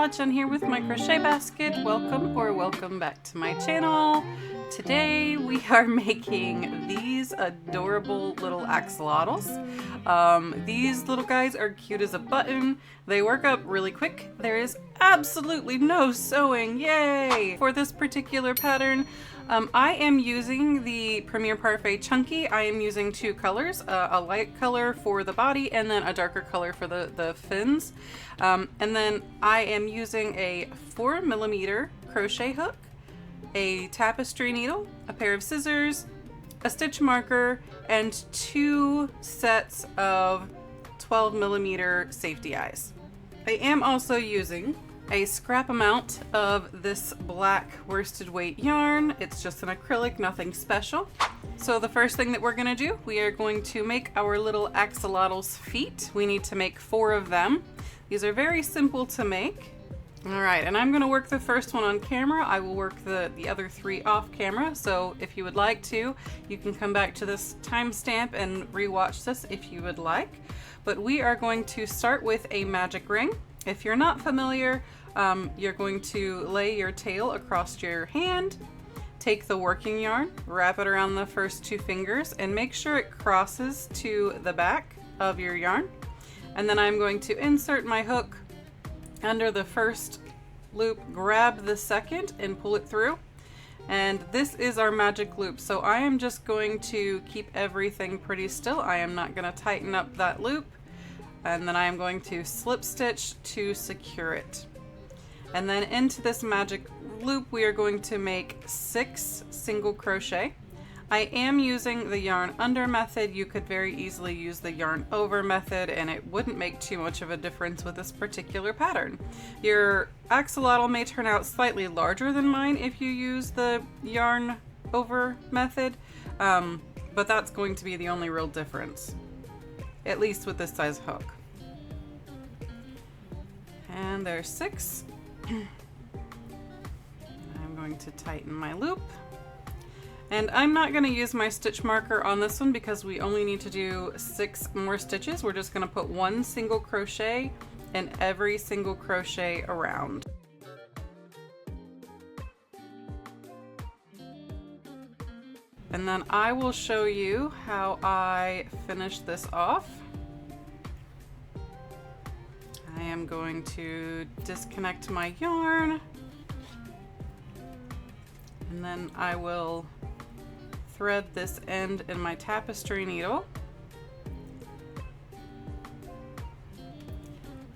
Jen here with my crochet basket. Welcome back to my channel. Today we are making these adorable little axolotls. These little guys are cute as a button. They work up really quick. There is absolutely no sewing, yay! For this particular pattern, I am using the Premier Parfait Chunky. I am using two colors, a light color for the body and then a darker color for the fins. And then I am using a 4mm crochet hook, a tapestry needle, a pair of scissors, a stitch marker, and 2 sets of 12mm safety eyes. I am also using a scrap amount of this black worsted weight yarn. It's just an acrylic, nothing special. So the first thing that we're gonna do, we are going to make our little axolotl's feet. We need to make 4 of them. These are very simple to make. All right, and I'm gonna work the first one on camera. I will work the other 3 off camera. So if you would like to, you can come back to this timestamp and rewatch this if you would like. But we are going to start with a magic ring. If you're not familiar, you're going to lay your tail across your hand, take the working yarn, wrap it around the first 2 fingers, and make sure it crosses to the back of your yarn. And then I'm going to insert my hook under the first loop, grab the second, and pull it through. And this is our magic loop. So I am just going to keep everything pretty still. I am not going to tighten up that loop. And then I am going to slip stitch to secure it. And then into this magic loop, we are going to make 6 single crochet. I am using the yarn under method. You could very easily use the yarn over method and it wouldn't make too much of a difference with this particular pattern. Your axolotl may turn out slightly larger than mine if you use the yarn over method, but that's going to be the only real difference, at least with this size hook. And there's 6. I'm going to tighten my loop. And I'm not going to use my stitch marker on this one because we only need to do 6 more stitches. We're just going to put 1 single crochet in every single crochet around. And then I will show you how I finish this off. I am going to disconnect my yarn, and then I will thread this end in my tapestry needle.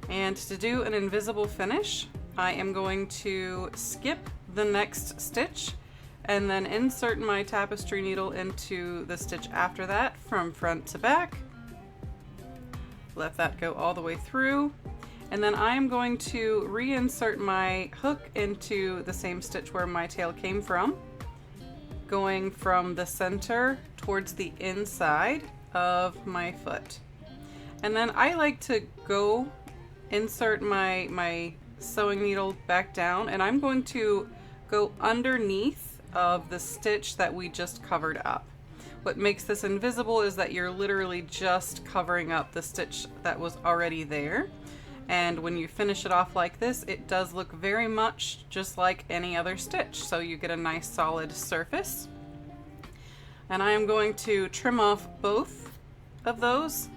And to do an invisible finish, I am going to skip the next stitch and then insert my tapestry needle into the stitch after that from front to back. Let that go all the way through. And then I am going to reinsert my hook into the same stitch where my tail came from, going from the center towards the inside of my foot. And then I like to go insert my sewing needle back down, and I'm going to go underneath of the stitch that we just covered up. What makes this invisible is that you're literally just covering up the stitch that was already there. And when you finish it off like this, it does look very much just like any other stitch. So you get a nice solid surface. And I am going to trim off both of those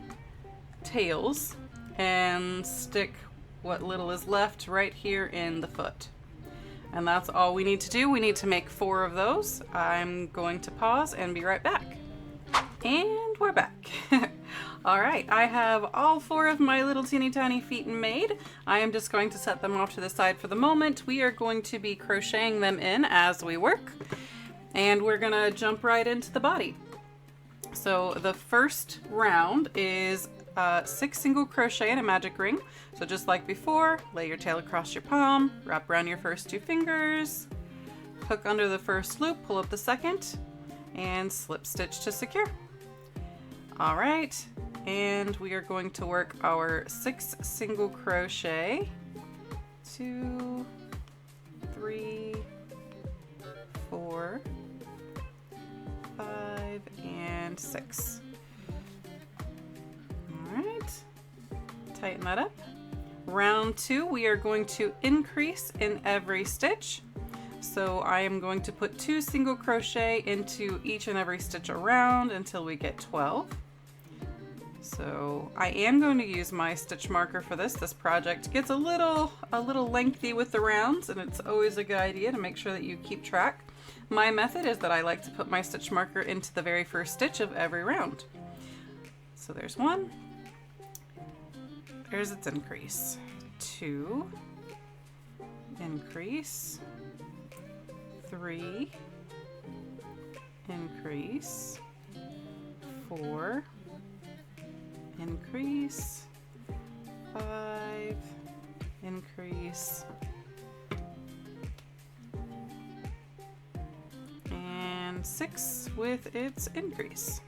tails and stick what little is left right here in the foot. And that's all we need to do. We need to make 4 of those. I'm going to pause and be right back. And we're back. All right, I have all 4 of my little teeny tiny feet made. I am just going to set them off to the side for the moment. We are going to be crocheting them in as we work, and we're gonna jump right into the body. So the first round is 6 single crochet in a magic ring. So just like before, lay your tail across your palm, wrap around your first 2 fingers, hook under the first loop, pull up the second, and slip stitch to secure. All right, and we are going to work our 6 single crochet, 2, 3, 4, 5, and 6. All right, tighten that up. Round 2, we are going to increase in every stitch. So I am going to put 2 single crochet into each and every stitch around until we get 12. So I am going to use my stitch marker for this. This project gets a little lengthy with the rounds, and it's always a good idea to make sure that you keep track. My method is that I like to put my stitch marker into the very first stitch of every round. So there's 1. There's its increase. 2. Increase. 3. Increase. 4. Increase. 5. Increase. And 6 with its increase.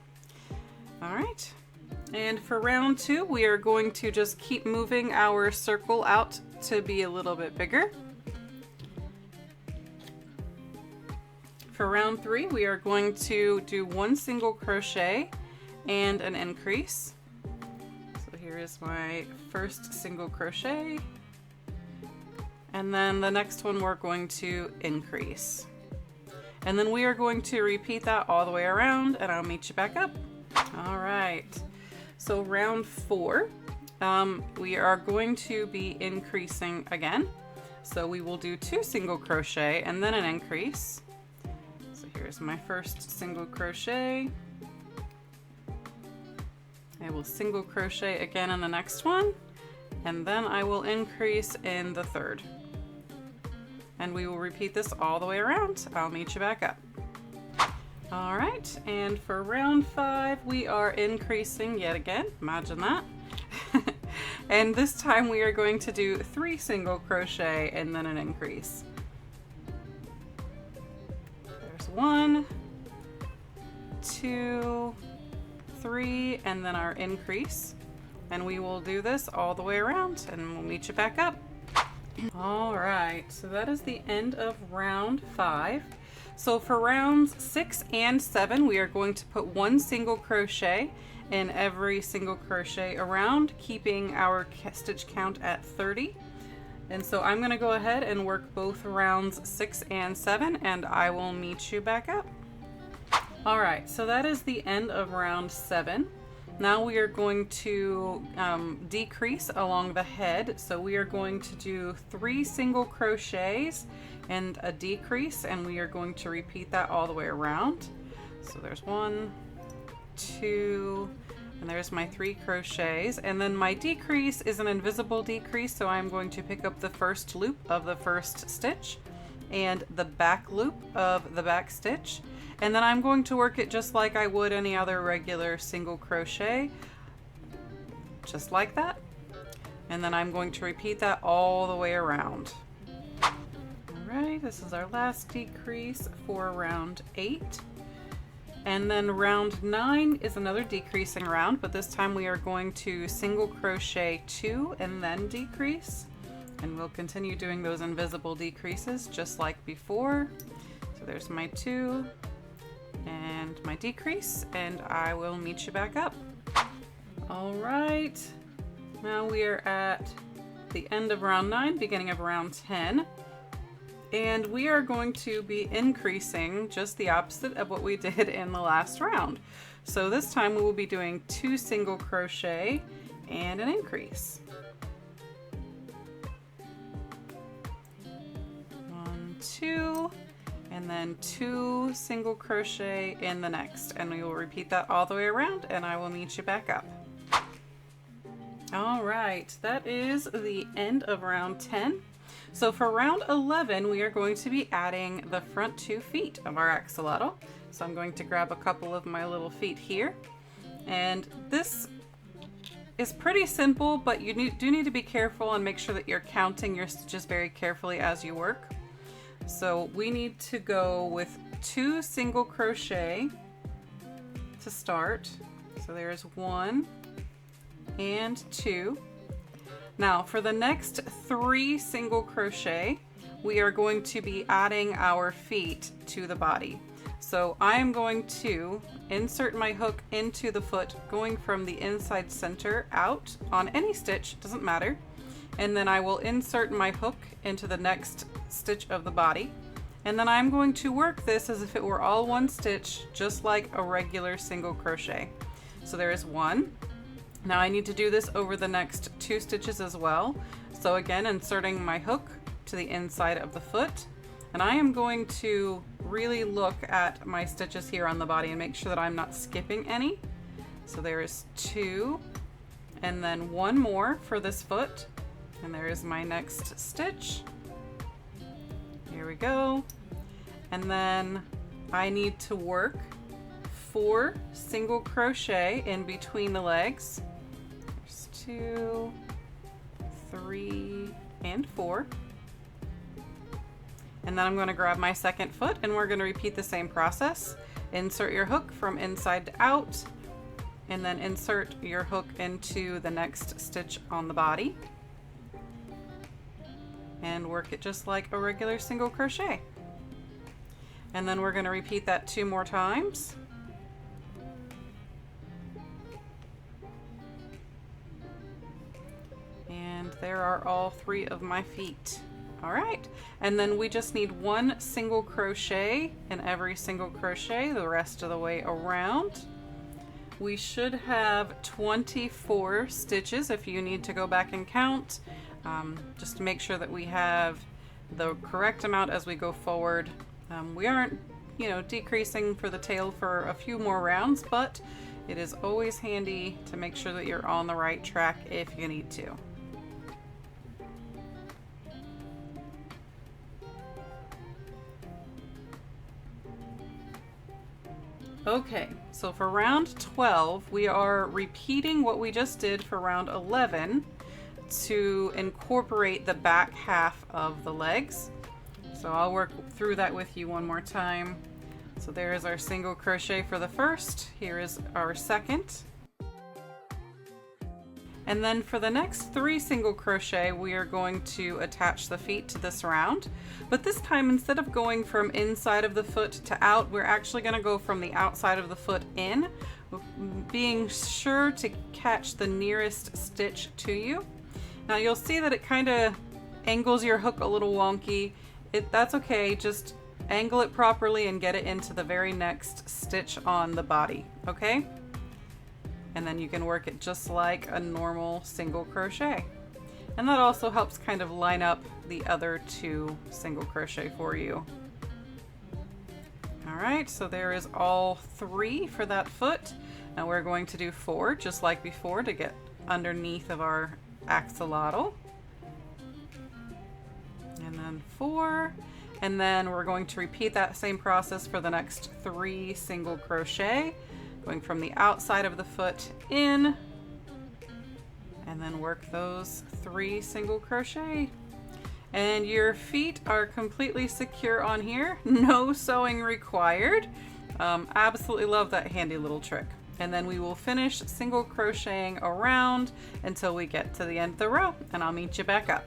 All right. And for round 2, we are going to just keep moving our circle out to be a little bit bigger. For round 3, we are going to do 1 single crochet and an increase. So here is my first single crochet. And then the next one we're going to increase. And then we are going to repeat that all the way around, and I'll meet you back up. All right. So round 4, we are going to be increasing again. So we will do 2 single crochet and then an increase. So here's my first single crochet. I will single crochet again in the next one, and then I will increase in the third. And we will repeat this all the way around. I'll meet you back up. All right, and for round 5, we are increasing yet again. Imagine that. And this time we are going to do 3 single crochet and then an increase. There's 1, 2, 3, and then our increase. And we will do this all the way around, and we'll meet you back up. All right, so that is the end of round 5. So for rounds 6 and 7, we are going to put 1 single crochet in every single crochet around, keeping our stitch count at 30. And so I'm going to go ahead and work both rounds 6 and 7, and I will meet you back up. All right, so that is the end of round 7. Now we are going to decrease along the head. So we are going to do 3 single crochets and a decrease, and we are going to repeat that all the way around. So there's 1, 2, and there's my 3 crochets. And then my decrease is an invisible decrease, so I'm going to pick up the first loop of the first stitch and the back loop of the back stitch. And then I'm going to work it just like I would any other regular single crochet, just like that. And then I'm going to repeat that all the way around. All right, this is our last decrease for round 8. And then round 9 is another decreasing round, but this time we are going to single crochet 2 and then decrease. And we'll continue doing those invisible decreases just like before. So there's my 2 and my decrease, and I will meet you back up. All right, now we are at the end of round 9, beginning of round 10. And we are going to be increasing just the opposite of what we did in the last round. So this time we will be doing 2 single crochet and an increase. 1, 2, and then 2 single crochet in the next. And we will repeat that all the way around, and I will meet you back up. All right, that is the end of round 10. So for round 11, we are going to be adding the front 2 feet of our axolotl. So I'm going to grab a couple of my little feet here. And this is pretty simple, but you do need to be careful and make sure that you're counting your stitches very carefully as you work. So we need to go with 2 single crochet to start. So there's 1 and 2. Now for the next 3 single crochet, we are going to be adding our feet to the body. So I'm going to insert my hook into the foot, going from the inside center out on any stitch, doesn't matter. and then I will insert my hook into the next stitch of the body. And then I'm going to work this as if it were all one stitch, just like a regular single crochet. So there is one. Now I need to do this over the next 2 stitches as well. So again, inserting my hook to the inside of the foot. And I am going to really look at my stitches here on the body and make sure that I'm not skipping any. So there is 2, and then 1 more for this foot. And there is my next stitch. Here we go. And then I need to work 4 single crochet in between the legs. There's 2, 3, and 4. And then I'm going to grab my second foot and we're going to repeat the same process. Insert your hook from inside to out, and then insert your hook into the next stitch on the body. And work it just like a regular single crochet. And then we're going to repeat that 2 more times. And there are all 3 of my feet. All right, and then we just need 1 single crochet in every single crochet the rest of the way around. We should have 24 stitches if you need to go back and count. Just to make sure that we have the correct amount as we go forward. We aren't, decreasing for the tail for a few more rounds, but it is always handy to make sure that you're on the right track if you need to. Okay, so for round 12, we are repeating what we just did for round 11 to incorporate the back half of the legs. So I'll work through that with you one more time. So there is our single crochet for the first. Here is our second. And then for the next 3 single crochet, we are going to attach the feet to this round. But this time, instead of going from inside of the foot to out, we're actually going to go from the outside of the foot in, being sure to catch the nearest stitch to you. Now you'll see that it kind of angles your hook a little wonky. That's okay, just angle it properly and get it into the very next stitch on the body, okay? And then you can work it just like a normal single crochet. And that also helps kind of line up the other 2 single crochet for you. All right, so there is all 3 for that foot. Now we're going to do 4 just like before to get underneath of our axolotl. And then 4. And then we're going to repeat that same process for the next 3 single crochet. Going from the outside of the foot in, and then work those 3 single crochet. And your feet are completely secure on here, no sewing required. Absolutely love that handy little trick. And then we will finish single crocheting around until we get to the end of the row, and I'll meet you back up.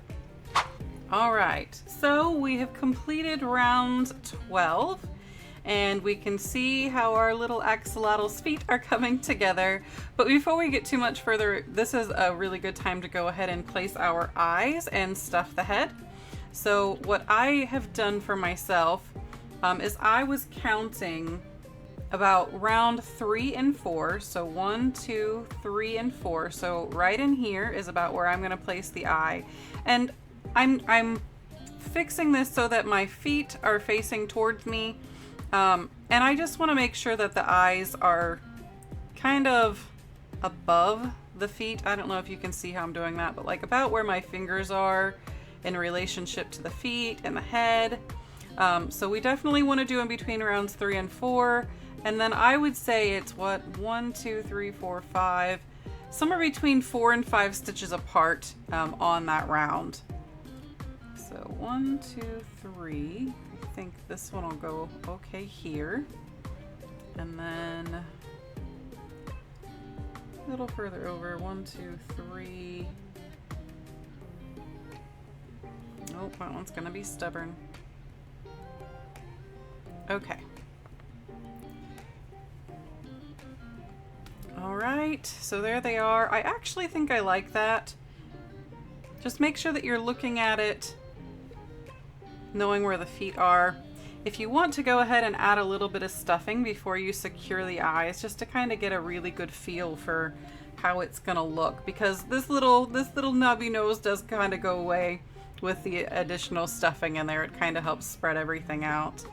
All right, so we have completed round 12. And we can see how our little axolotl's feet are coming together. But before we get too much further, this is a really good time to go ahead and place our eyes and stuff the head. So what I have done for myself is I was counting about round 3 and 4. So 1, 2, 3, and 4. So right in here is about where I'm going to place the eye. And I'm fixing this so that my feet are facing towards me. And I just want to make sure that the eyes are kind of above the feet. I don't know if you can see how I'm doing that, but like about where my fingers are in relationship to the feet and the head. So we definitely want to do in between rounds 3 and 4. And then I would say it's 1, 2, 3, 4, 5, somewhere between 4 and 5 stitches apart on that round. So 1, 2, 3. I think this one will go okay here, and then a little further over. 1, 2, 3. Nope, that one's gonna be stubborn. Okay. All right, so there they are. I actually think I like that. Just make sure that you're looking at it, knowing where the feet are. If you want to go ahead and add a little bit of stuffing before you secure the eyes, just to kind of get a really good feel for how it's gonna look, because this little nubby nose does kind of go away with the additional stuffing in there. It kind of helps spread everything out.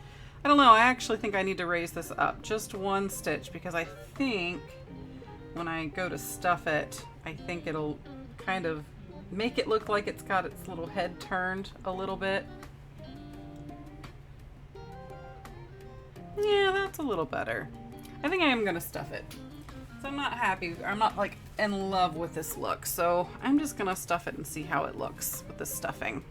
I don't know, I actually think I need to raise this up just one stitch, because I think when I go to stuff it, I think it'll kind of make it look like it's got its little head turned a little bit. Yeah, that's a little better. I think I am gonna stuff it. So I'm not happy, I'm not like in love with this look, so I'm just gonna stuff it and see how it looks with the stuffing.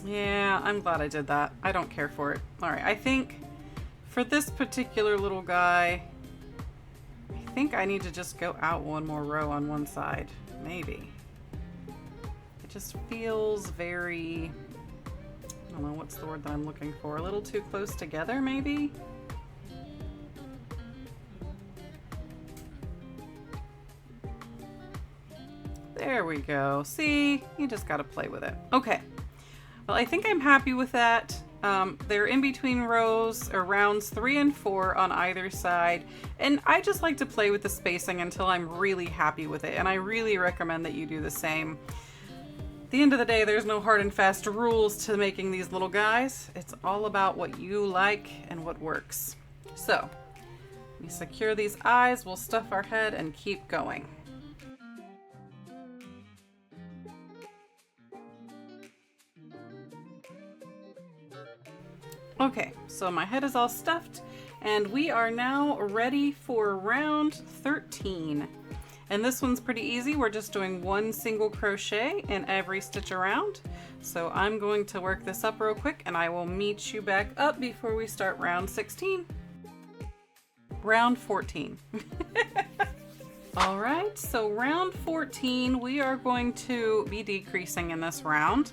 Yeah, I'm glad I did that. I don't care for it. All right, I think for this particular little guy, I think I need to just go out one more row on one side, maybe. It just feels very, I don't know, what's the word that I'm looking for? A little too close together, maybe? There we go. See, you just gotta play with it. Okay. Well, I think I'm happy with that. They're in between rows or rounds 3 and 4 on either side. And I just like to play with the spacing until I'm really happy with it. And I really recommend that you do the same. At the end of the day, there's no hard and fast rules to making these little guys. It's all about what you like and what works. So, we secure these eyes, we'll stuff our head and keep going. Okay, so my head is all stuffed and we are now ready for round 13. And this one's pretty easy. We're just doing 1 single crochet in every stitch around. So I'm going to work this up real quick and I will meet you back up before we start round 16. Round 14. All right, so round 14, we are going to be decreasing in this round.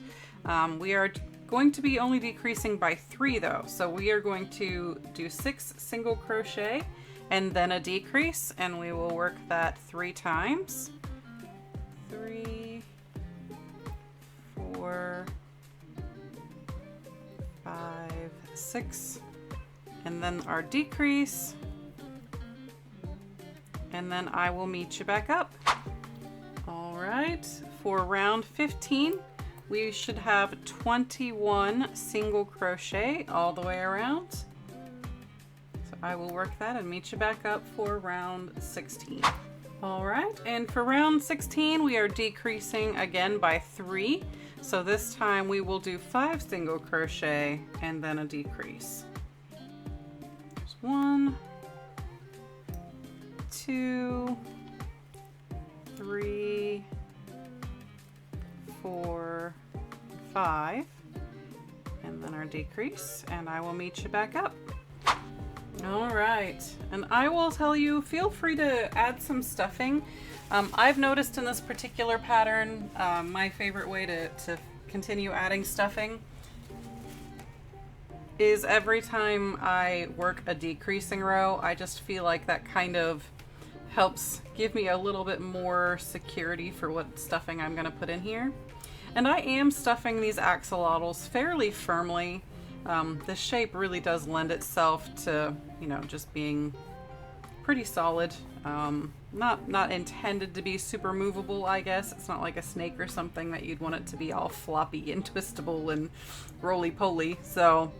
We are going to be only decreasing by 3 though. So we are going to do 6 single crochet and then a decrease, and we will work that 3 times. 3, 4, 5, 6, and then our decrease, and then I will meet you back up. All right, for round 15, we should have 21 single crochet all the way around. So I will work that and meet you back up for round 16. All right, and for round 16, we are decreasing again by 3. So this time we will do 5 single crochet and then a decrease. There's 1, 2, 3, 4, 5, and then our decrease, and I will meet you back up. All right, and I will tell you, feel free to add some stuffing. I've noticed in this particular pattern, my favorite way to continue adding stuffing is every time I work a decreasing row, I just feel like that kind of helps give me a little bit more security for what stuffing I'm going to put in here. And I am stuffing these axolotls fairly firmly. The shape really does lend itself to, you know, just being pretty solid. Not intended to be super movable, I guess. It's not like a snake or something that you'd want it to be all floppy and twistable and roly-poly. So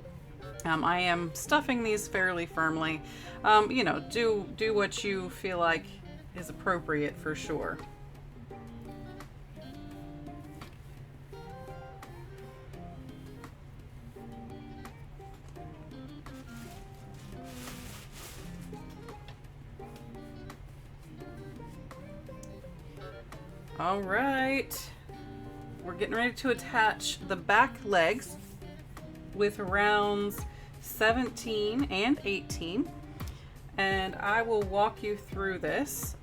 I am stuffing these fairly firmly. You know, do what you feel like is appropriate for sure. All right, we're getting ready to attach the back legs with rounds 17 and 18, and I will walk you through this.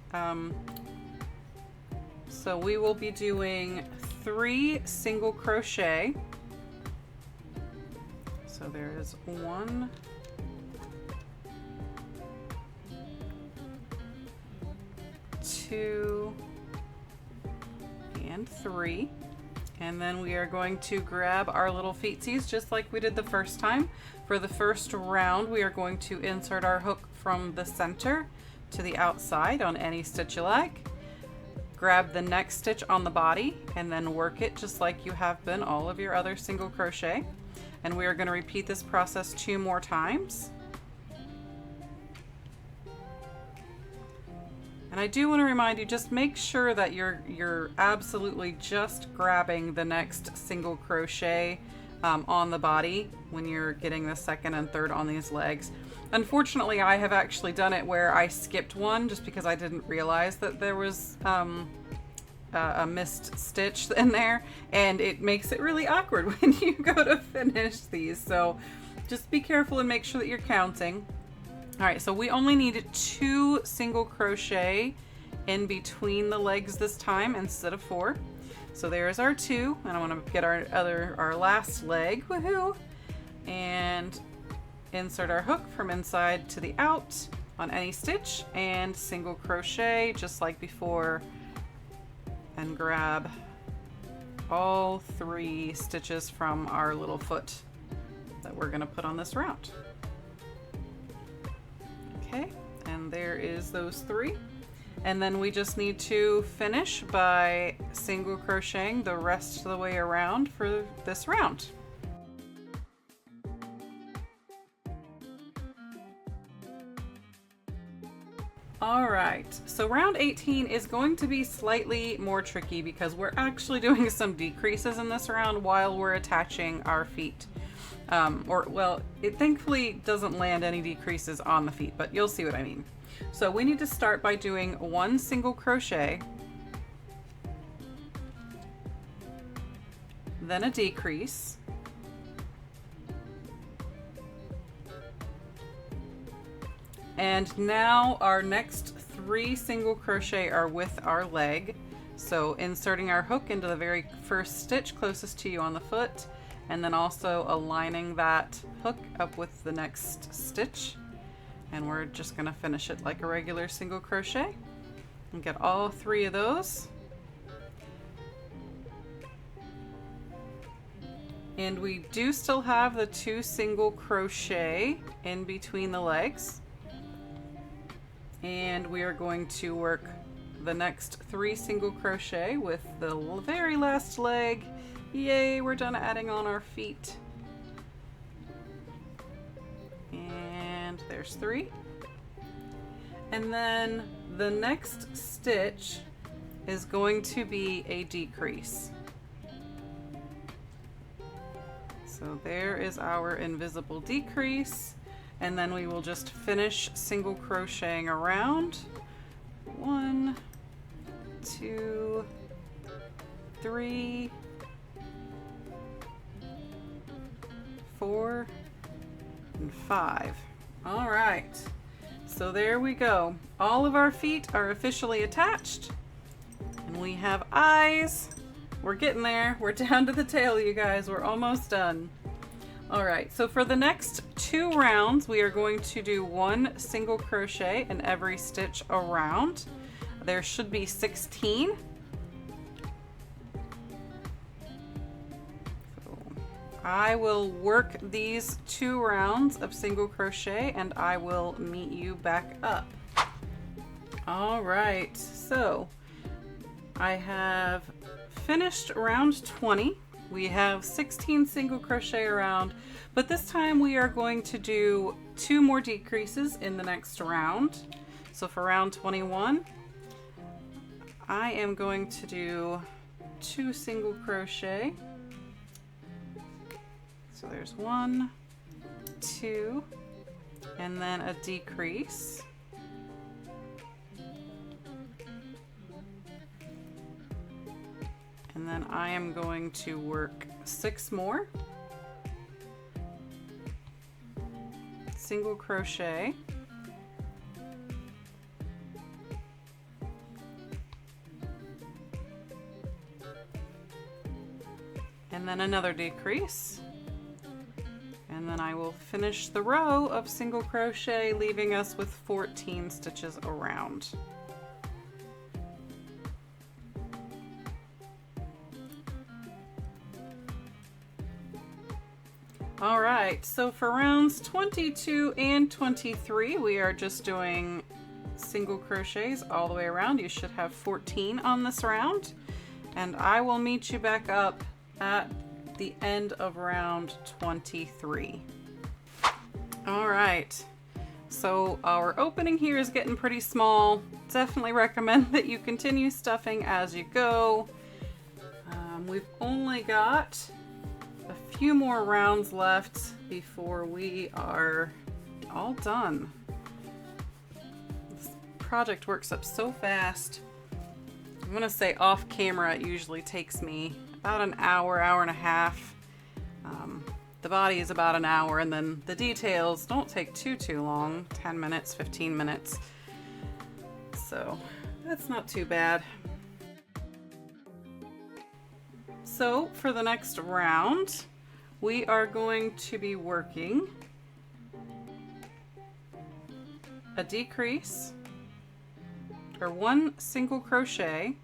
So we will be doing 3 single crochet. So there is 1, 2, and 3. And then we are going to grab our little feetsies just like we did the first time. For the first round, we are going to insert our hook from the center to the outside on any stitch you like. Grab the next stitch on the body and then work it just like you have been all of your other single crochet. And we are going to repeat this process 2 more times. And I do want to remind you, just make sure that you're absolutely just grabbing the next single crochet on the body when you're getting the second and third on these legs. Unfortunately, I have actually done it where I skipped one just because I didn't realize that there was a missed stitch in there, and it makes it really awkward when you go to finish these. So just be careful and make sure that you're counting. All right, so we only need 2 single crochet in between the legs this time instead of 4. So there's our 2, and I want to get our last leg, woohoo, and insert our hook from inside to the out on any stitch and single crochet just like before, and grab all 3 stitches from our little foot that we're going to put on this round. Okay, and there is those 3. And then we just need to finish by single crocheting the rest of the way around for this round. All right, so round 18 is going to be slightly more tricky because we're actually doing some decreases in this round while we're attaching our feet. It thankfully doesn't land any decreases on the feet, but you'll see what I mean. So we need to start by doing 1 single crochet, then a decrease, and now our next 3 single crochet are with our leg. So inserting our hook into the very first stitch closest to you on the foot, and then also aligning that hook up with the next stitch. And we're just gonna finish it like a regular single crochet and get all 3 of those. And we do still have the 2 single crochet in between the legs. And we are going to work the next 3 single crochet with the very last leg. Yay, we're done adding on our feet. And there's 3. And then the next stitch is going to be a decrease. So there is our invisible decrease. And then we will just finish single crocheting around. 1, 2, 3, 4, and 5. All right, so there we go. All of our feet are officially attached, and we have eyes. We're getting there. We're down to the tail, you guys. We're almost done. All right, so for the next 2 rounds, we are going to do 1 single crochet in every stitch around. There should be 16. I will work these 2 rounds of single crochet and I will meet you back up. All right, so I have finished round 20. We have 16 single crochet around, but this time we are going to do 2 more decreases in the next round. So for round 21, I am going to do 2 single crochet. So there's 1, 2, and then a decrease. And then I am going to work 6 more. Single crochet. And then another decrease. And then I will finish the row of single crochet, leaving us with 14 stitches around. All right, so for rounds 22 and 23, we are just doing single crochets all the way around. You should have 14 on this round, and I will meet you back up at the end of round 23. All right, so our opening here is getting pretty small. Definitely recommend that you continue stuffing as you go. We've only got a few more rounds left before we are all done. This project works up so fast. I'm gonna say off camera it usually takes me about an hour, hour and a half. The body is about an hour, and then the details don't take too long, 10 minutes, 15 minutes. So that's not too bad. So for the next round, we are going to be working a decrease, or one single crochet,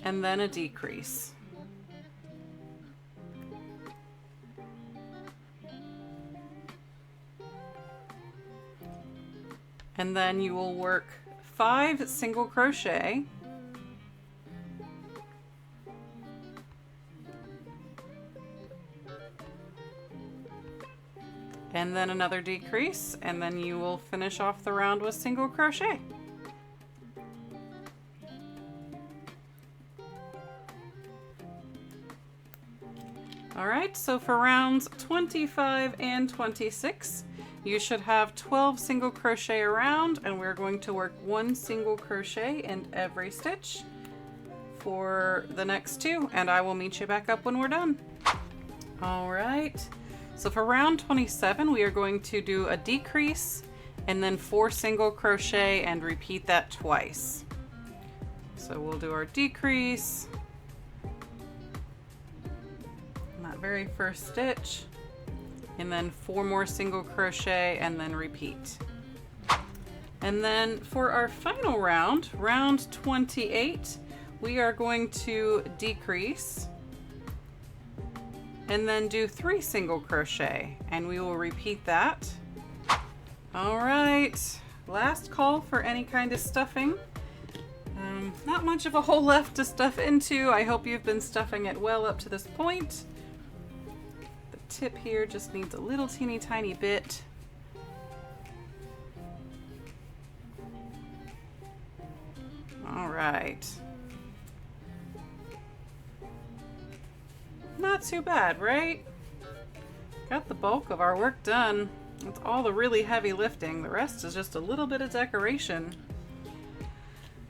and then a decrease. And then you will work 5 single crochet, and then another decrease, and then you will finish off the round with single crochet. All right, so for rounds 25 and 26, you should have 12 single crochet around, and we're going to work 1 single crochet in every stitch for the next 2, and I will meet you back up when we're done. All right, so for round 27, we are going to do a decrease and then 4 single crochet and repeat that twice. So we'll do our decrease in that very first stitch, and then 4 more single crochet and then repeat. And then for our final round, round 28, we are going to decrease and then do 3 single crochet, and we will repeat that. All right, last call for any kind of stuffing. Not much of a hole left to stuff into. I hope you've been stuffing it well up to this point. The tip here just needs a little teeny tiny bit. All right. Not too bad, right? Got the bulk of our work done. It's all the really heavy lifting. The rest is just a little bit of decoration.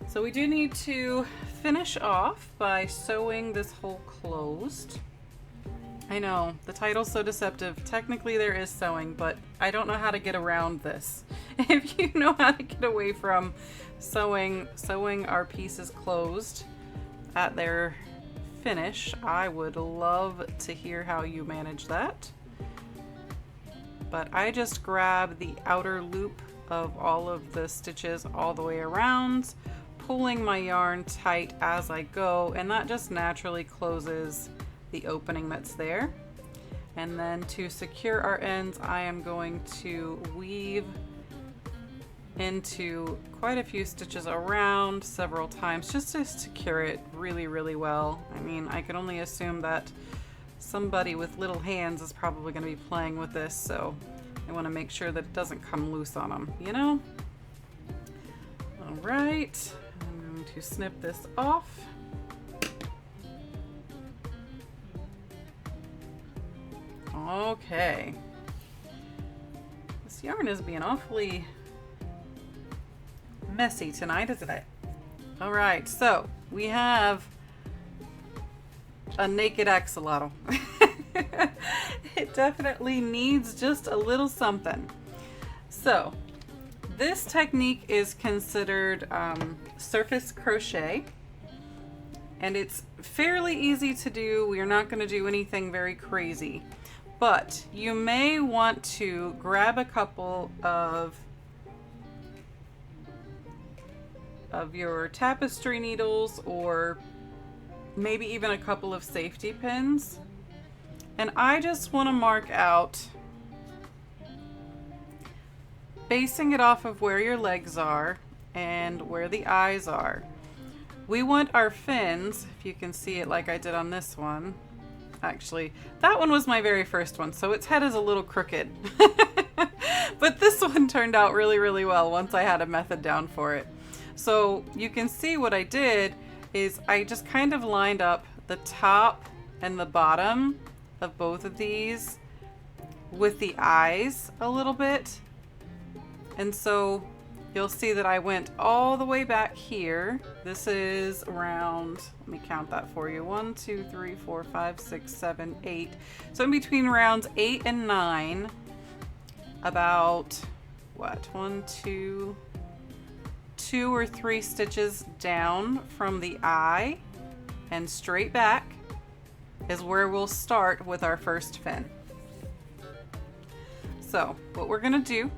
So we do need to finish off by sewing this hole closed. I know, the title's so deceptive. Technically there is sewing, but I don't know how to get around this. If you know how to get away from sewing our pieces closed at their finish, I would love to hear how you manage that. But I just grab the outer loop of all of the stitches all the way around, pulling my yarn tight as I go, and that just naturally closes the opening that's there. And then to secure our ends, I am going to weave into quite a few stitches around several times just to secure it really, really well. I mean, I can only assume that somebody with little hands is probably going to be playing with this, so I want to make sure that it doesn't come loose on them, you know? All right, I'm going to snip this off. Okay. This yarn is being awfully messy tonight, isn't it? All right, so we have a naked axolotl. It definitely needs just a little something. So this technique is considered surface crochet, and it's fairly easy to do. We are not going to do anything very crazy, but you may want to grab a couple of your tapestry needles or maybe even a couple of safety pins. And I just want to mark out, basing it off of where your legs are and where the eyes are. We want our fins, if you can see it like I did on this one. Actually, that one was my very first one, so its head is a little crooked. But this one turned out really, really well once I had a method down for it. So you can see what I did is I just kind of lined up the top and the bottom of both of these with the eyes a little bit. And so you'll see that I went all the way back here. This is around, let me count that for you. 1, 2, 3, 4, 5, 6, 7, 8. So in between rounds 8 and 9, about what, 1, 2 or 3 stitches down from the eye and straight back is where we'll start with our first fin. So what we're gonna do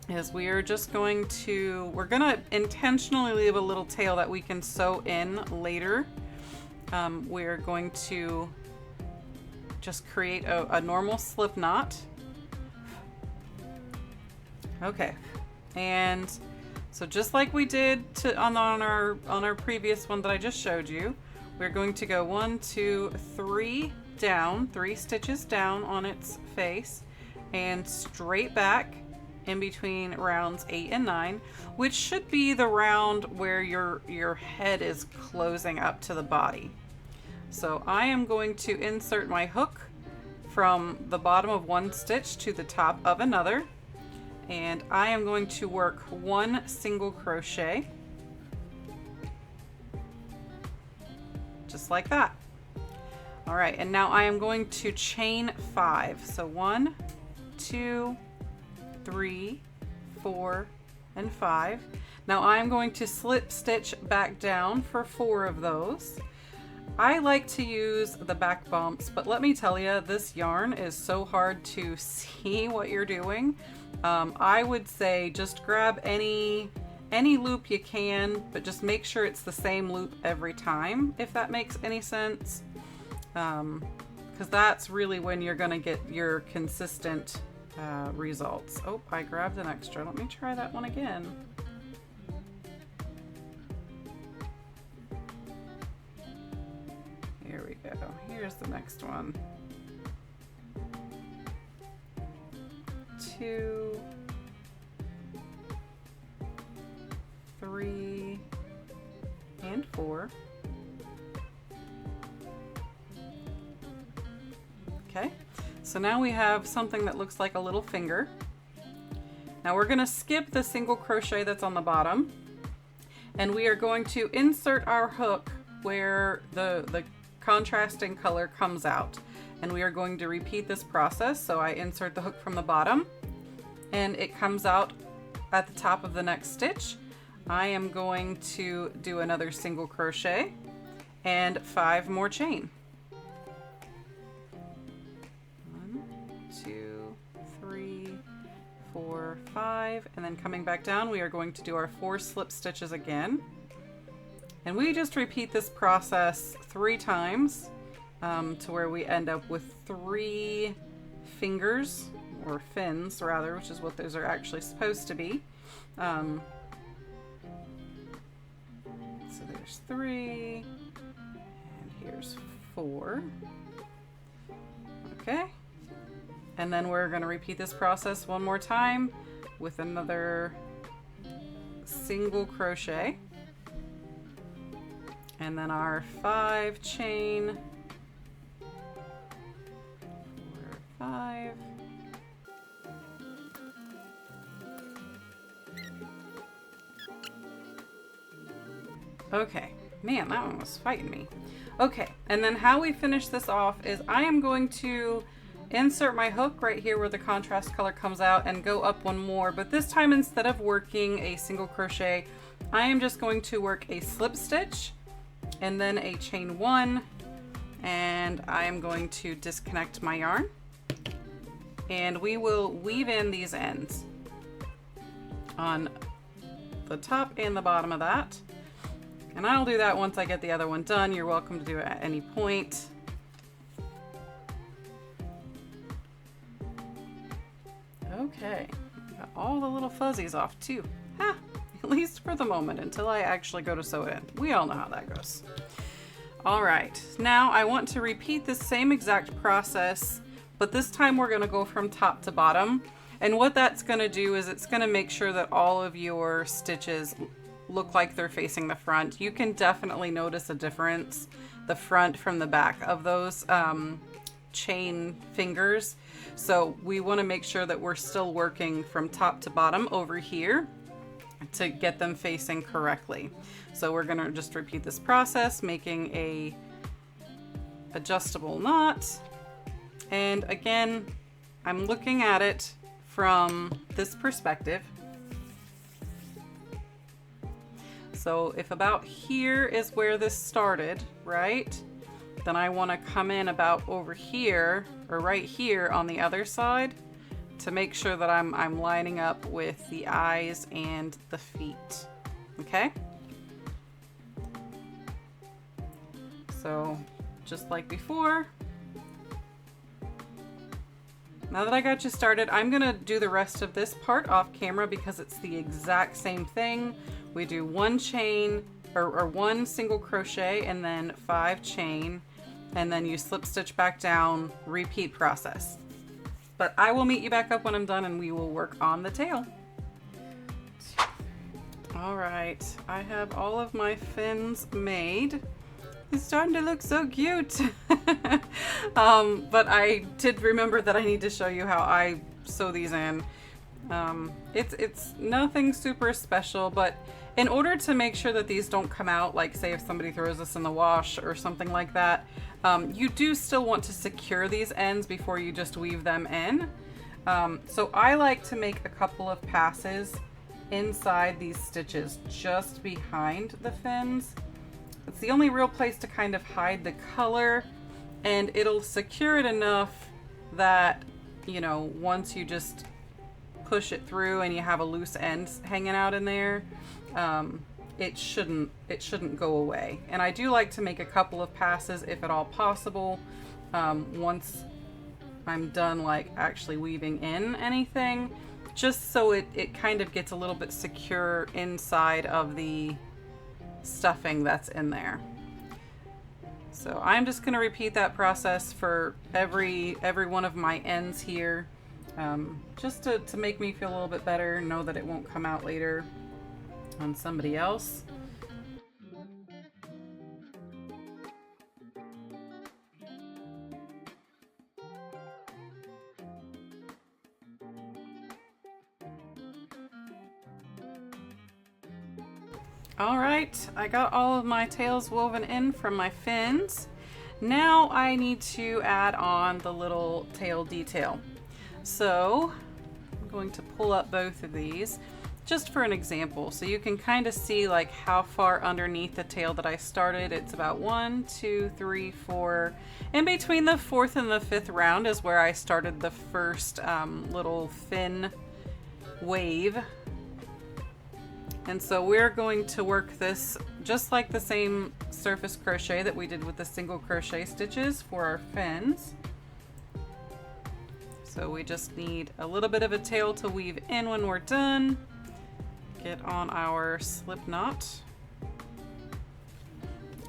is we're gonna intentionally leave a little tail that we can sew in later. We're going to just create a normal slip knot. Okay, and so just like we did on our previous one that I just showed you, we're going to go 1, 2, 3 down, 3 stitches down on its face, and straight back in between rounds 8 and 9, which should be the round where your head is closing up to the body. So I am going to insert my hook from the bottom of one stitch to the top of another, and I am going to work 1 single crochet, just like that. All right, and now I am going to chain 5. So 1, 2, 3, 4, and 5. Now I'm going to slip stitch back down for 4 of those. I like to use the back bumps, but let me tell you, this yarn is so hard to see what you're doing. I would say just grab any loop you can, but just make sure it's the same loop every time, if that makes any sense. Because that's really when you're gonna get your consistent results. Oh, I grabbed an extra. Let me try that one again. Here we go. Here's the next one. 2, 3, and 4. Okay, so now we have something that looks like a little finger. Now we're going to skip the single crochet that's on the bottom, and we are going to insert our hook where the contrasting color comes out. And we are going to repeat this process. So I insert the hook from the bottom and it comes out at the top of the next stitch. I am going to do another single crochet and 5 more chain. 1, 2, 3, 4, 5, and then coming back down, we are going to do our 4 slip stitches again. And we just repeat this process 3 times to where we end up with 3 fingers, or fins rather, which is what those are actually supposed to be. So there's 3, and here's 4. Okay, and then we're going to repeat this process one more time with another single crochet, and then our 5 chain, 4, 5. Okay, man, that one was fighting me. Okay, and then how we finish this off is I am going to insert my hook right here where the contrast color comes out and go up one more, but this time instead of working a single crochet, I am just going to work a slip stitch and then a chain 1, and I am going to disconnect my yarn, and we will weave in these ends on the top and the bottom of that. And I'll do that once I get the other one done. You're welcome to do it at any point. Okay, got all the little fuzzies off too. Ha! At least for the moment, until I actually go to sew it in. We all know how that goes. All right, now I want to repeat the same exact process, but this time we're gonna go from top to bottom. And what that's gonna do is it's gonna make sure that all of your stitches look like they're facing the front. You can definitely notice a difference, the front from the back of those chain fingers. So we want to make sure that we're still working from top to bottom over here to get them facing correctly. So we're going to just repeat this process, making a adjustable knot. And again, I'm looking at it from this perspective. So if about here is where this started, right? Then I want to come in about over here or right here on the other side to make sure that I'm lining up with the eyes and the feet. Okay? So just like before. Now that I got you started, I'm gonna do the rest of this part off camera because it's the exact same thing. We do one chain or one single crochet and then 5 chain, and then you slip stitch back down, repeat process. But I will meet you back up when I'm done and we will work on the tail. All right, I have all of my fins made. It's starting to look so cute. But I did remember that I need to show you how I sew these in. It's nothing super special, but in order to make sure that these don't come out, like say if somebody throws this in the wash or something like that, you do still want to secure these ends before you just weave them in. So I like to make a couple of passes inside these stitches just behind the fins. It's the only real place to kind of hide the color, and it'll secure it enough that, you know, once you just push it through and you have a loose end hanging out in there, it shouldn't go away. And I do like to make a couple of passes if at all possible, once I'm done like actually weaving in anything, just so it kind of gets a little bit secure inside of the stuffing that's in there. So I'm just going to repeat that process for every one of my ends here, just to make me feel a little bit better, know that it won't come out later on somebody else. All right, I got all of my tails woven in from my fins. Now I need to add on the little tail detail. So I'm going to pull up both of these just for an example, so you can kind of see like how far underneath the tail that I started. It's about 1, 2, 3, 4. In between the 4th and the 5th round is where I started the first little fin wave. And so we're going to work this just like the same surface crochet that we did with the single crochet stitches for our fins. So we just need a little bit of a tail to weave in when we're done. Get on our slip knot.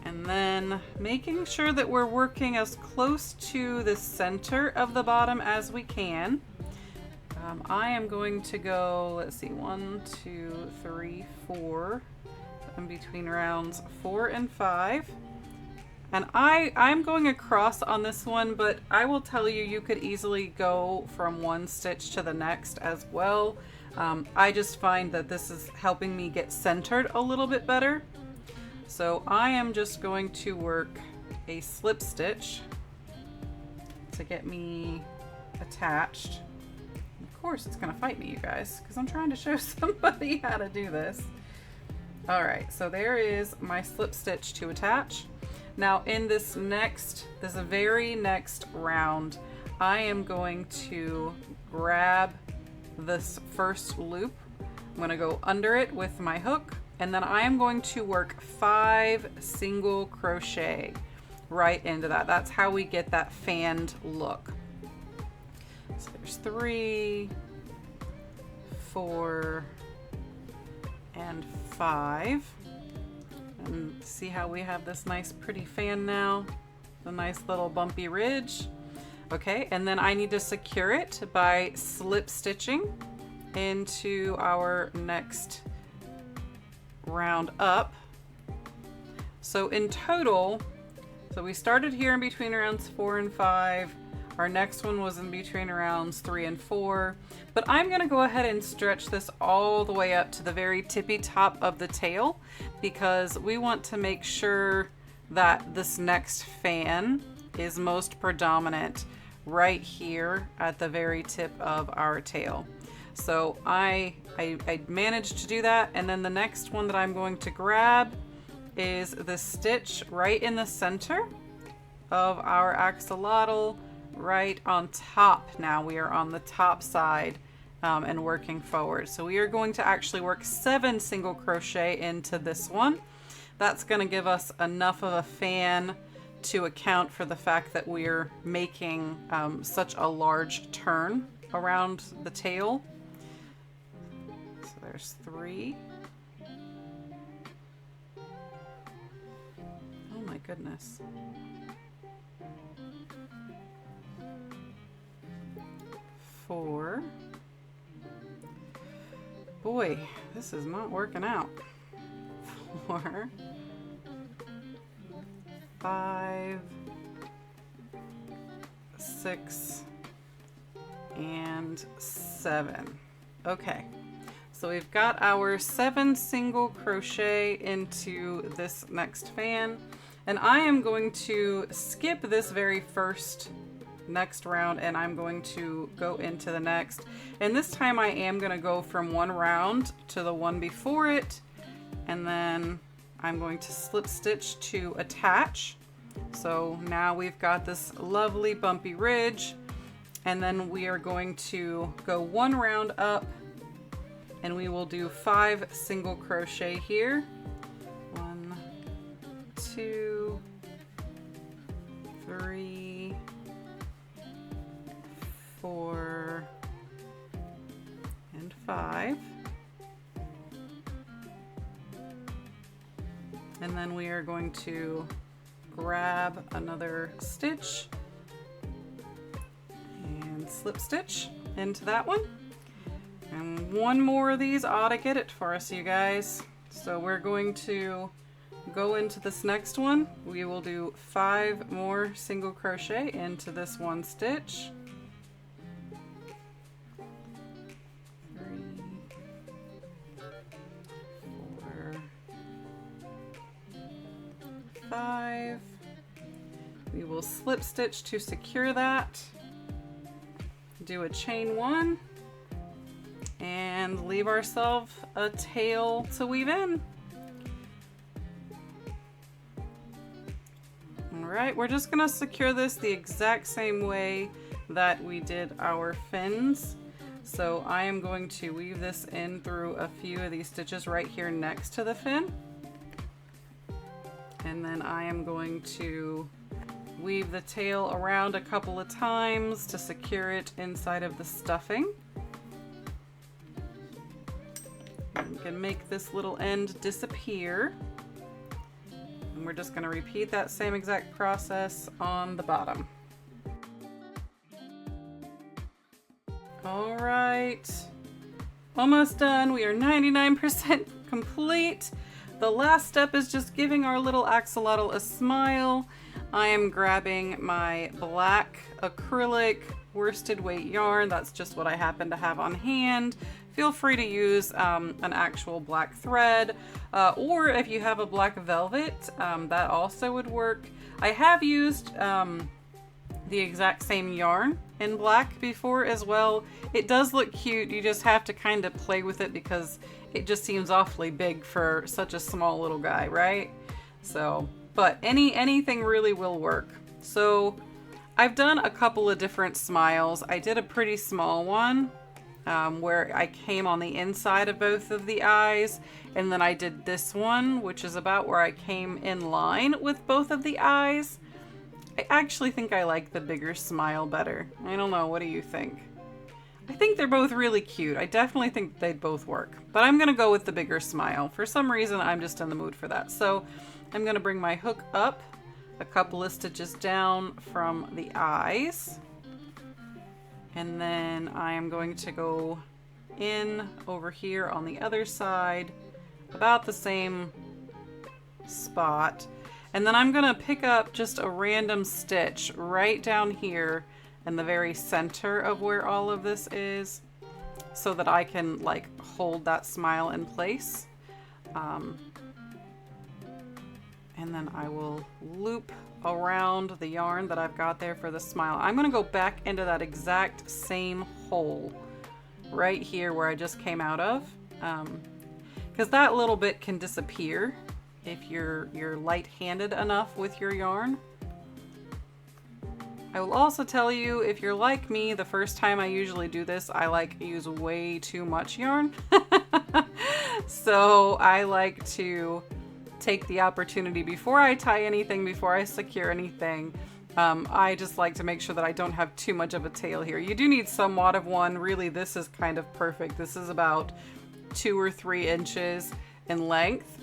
And then making sure that we're working as close to the center of the bottom as we can. I am going to go, let's see, 1, 2, 3, 4, in between rounds 4 and 5. And I'm going across on this one, but I will tell you, you could easily go from one stitch to the next as well. I just find that this is helping me get centered a little bit better. So I am just going to work a slip stitch to get me attached. Of course it's gonna fight me, you guys, because I'm trying to show somebody how to do this. All right, so there is my slip stitch to attach. Now in this very next round, I am going to grab this first loop. I'm gonna go under it with my hook, And then I am going to work 5 single crochet right into that. That's how we get that fanned look. So there's 3, 4, and 5. And see how we have this nice pretty fan now? The nice little bumpy ridge. Okay, and then I need to secure it by slip stitching into our next round up. So in total, so we started here in between rounds 4 and 5. Our next one was in between rounds 3 and 4. But I'm gonna go ahead and stretch this all the way up to the very tippy top of the tail, because we want to make sure that this next fan is most predominant right here at the very tip of our tail. So I managed to do that, and then the next one that I'm going to grab is the stitch right in the center of our axolotl, right on top. Now we are on the top side and working forward. So we are going to actually work 7 single crochet into this one. That's going to give us enough of a fan to account for the fact that we're making such a large turn around the tail. So there's 3. Oh my goodness. 4. Boy, this is not working out. 4, 5, 6, and 7. Okay, so we've got our 7 single crochet into this next fan, and I am going to skip this very first next round and I'm going to go into the next. And this time I am going to go from one round to the one before it, and then I'm going to slip stitch to attach. So now we've got this lovely bumpy ridge, and then we are going to go one round up and we will do 5 single crochet here. 1, 2, 3, 4, and 5. And then we are going to grab another stitch and slip stitch into that one. And one more of these ought to get it for us, you guys. So we're going to go into this next one. We will do 5 more single crochet into this one stitch. 3, 4, 5. We will slip stitch to secure that. Do a chain 1 and leave ourselves a tail to weave in. All right, we're just gonna secure this the exact same way that we did our fins. So I am going to weave this in through a few of these stitches right here next to the fin. And then I am going to weave the tail around a couple of times to secure it inside of the stuffing. You can make this little end disappear. And we're just going to repeat that same exact process on the bottom. All right, almost done. We are 99% complete. The last step is just giving our little axolotl a smile. I am grabbing my black acrylic worsted weight yarn. That's just what I happen to have on hand. Feel free to use an actual black thread, or if you have a black velvet, that also would work. I have used the exact same yarn in black before as well. It does look cute. You just have to kind of play with it because it just seems awfully big for such a small little guy, right? So, but anything really will work. So I've done a couple of different smiles. I did a pretty small one where I came on the inside of both of the eyes, and then I did this one, which is about where I came in line with both of the eyes. I actually think I like the bigger smile better. I don't know, what do you think? I think they're both really cute. I definitely think they'd both work, but I'm gonna go with the bigger smile. For some reason, I'm just in the mood for that. So I'm gonna bring my hook up a couple of stitches down from the eyes. And then I am going to go in over here on the other side, about the same spot. And then I'm gonna pick up just a random stitch right down here in the very center of where all of this is, so that I can like hold that smile in place. And then I will loop around the yarn that I've got there for the smile. I'm gonna go back into that exact same hole right here where I just came out of, because that little bit can disappear if you're light-handed enough with your yarn. I will also tell you, if you're like me, the first time I usually do this, I like use way too much yarn. So I like to take the opportunity before I tie anything, before I secure anything. I just like to make sure that I don't have too much of a tail here. You do need somewhat of one. Really, this is kind of perfect. This is about 2 or 3 inches in length.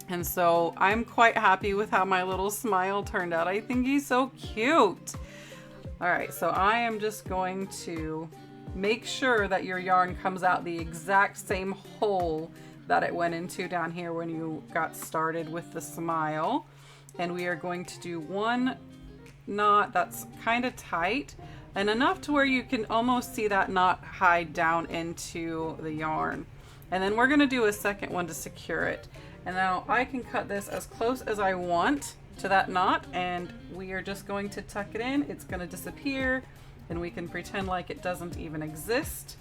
And so I'm quite happy with how my little smile turned out. I think he's so cute. All right, so I am just going to make sure that your yarn comes out the exact same hole that it went into down here when you got started with the smile. And we are going to do one knot that's kind of tight and enough to where you can almost see that knot hide down into the yarn. And then we're gonna do a second one to secure it. And now I can cut this as close as I want to that knot, and we are just going to tuck it in. It's gonna disappear, and we can pretend like it doesn't even exist.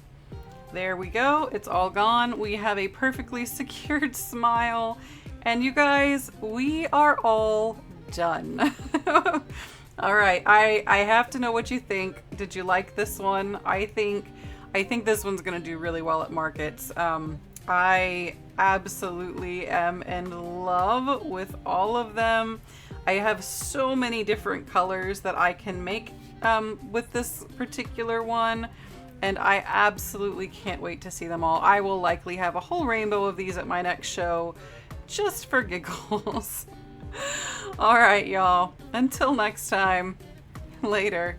There we go, it's all gone. We have a perfectly secured smile, and you guys, we are all done. All right, I have to know what you think. Did you like this one? I think this one's gonna do really well at markets. I absolutely am in love with all of them. I have so many different colors that I can make with this particular one, and I absolutely can't wait to see them all. I will likely have a whole rainbow of these at my next show just for giggles. All right, y'all. Until next time. Later.